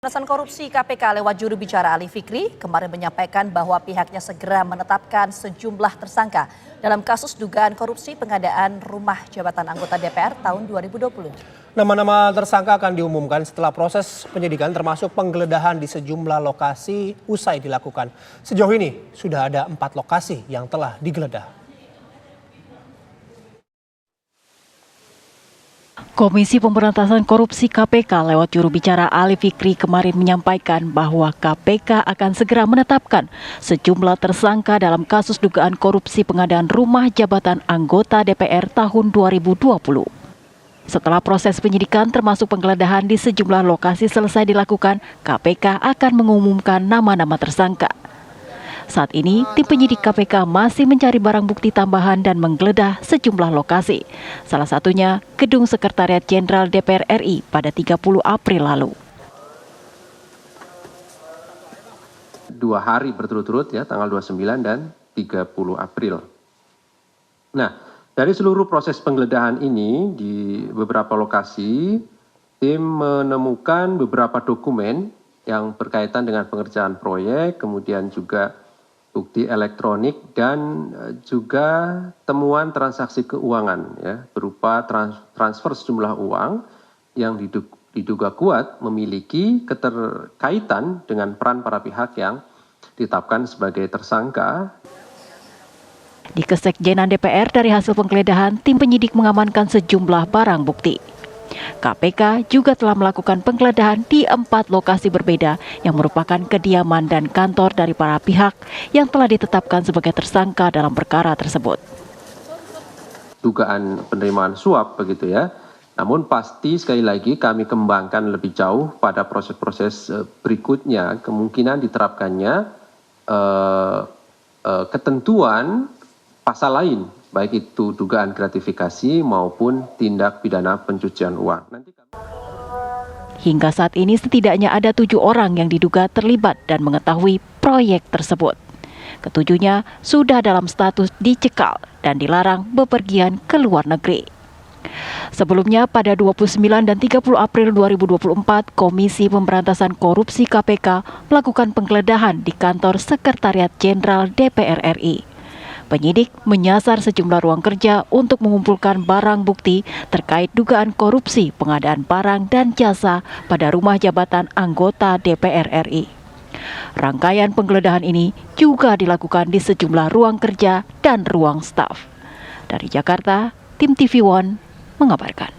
Pemberantasan Korupsi KPK lewat juru bicara Ali Fikri kemarin menyampaikan bahwa pihaknya segera menetapkan sejumlah tersangka dalam kasus dugaan korupsi pengadaan rumah jabatan anggota DPR tahun 2020. Nama-nama tersangka akan diumumkan setelah proses penyidikan termasuk penggeledahan di sejumlah lokasi usai dilakukan. Sejauh ini sudah ada 4 lokasi yang telah digeledah. Komisi Pemberantasan Korupsi KPK lewat juru bicara Ali Fikri kemarin menyampaikan bahwa KPK akan segera menetapkan sejumlah tersangka dalam kasus dugaan korupsi pengadaan rumah jabatan anggota DPR tahun 2020. Setelah proses penyidikan termasuk penggeledahan di sejumlah lokasi selesai dilakukan, KPK akan mengumumkan nama-nama tersangka. Saat ini, tim penyidik KPK masih mencari barang bukti tambahan dan menggeledah sejumlah lokasi. Salah satunya Gedung Sekretariat Jenderal DPR RI pada 30 April lalu. 2 hari berturut-turut ya, tanggal 29 dan 30 April. Nah, dari seluruh proses penggeledahan ini di beberapa lokasi, tim menemukan beberapa dokumen yang berkaitan dengan pengerjaan proyek, kemudian juga bukti elektronik dan juga temuan transaksi keuangan ya berupa transfer sejumlah uang yang diduga kuat memiliki keterkaitan dengan peran para pihak yang ditetapkan sebagai tersangka. Di Kesekjenan DPR dari hasil penggeledahan, tim penyidik mengamankan sejumlah barang bukti. KPK juga telah melakukan penggeledahan di 4 lokasi berbeda yang merupakan kediaman dan kantor dari para pihak yang telah ditetapkan sebagai tersangka dalam perkara tersebut. Dugaan penerimaan suap begitu ya. Namun pasti sekali lagi kami kembangkan lebih jauh pada proses-proses berikutnya kemungkinan diterapkannya ketentuan pasal lain, baik itu dugaan gratifikasi maupun tindak pidana pencucian uang. Hingga saat ini setidaknya ada 7 orang yang diduga terlibat dan mengetahui proyek tersebut. Ketujuhnya sudah dalam status dicekal dan dilarang bepergian ke luar negeri. Sebelumnya pada 29 dan 30 April 2024, Komisi Pemberantasan Korupsi KPK melakukan penggeledahan di kantor Sekretariat Jenderal DPR RI. Penyidik menyasar sejumlah ruang kerja untuk mengumpulkan barang bukti terkait dugaan korupsi pengadaan barang dan jasa pada rumah jabatan anggota DPR RI. Rangkaian penggeledahan ini juga dilakukan di sejumlah ruang kerja dan ruang staf. Dari Jakarta, tim TV One mengabarkan.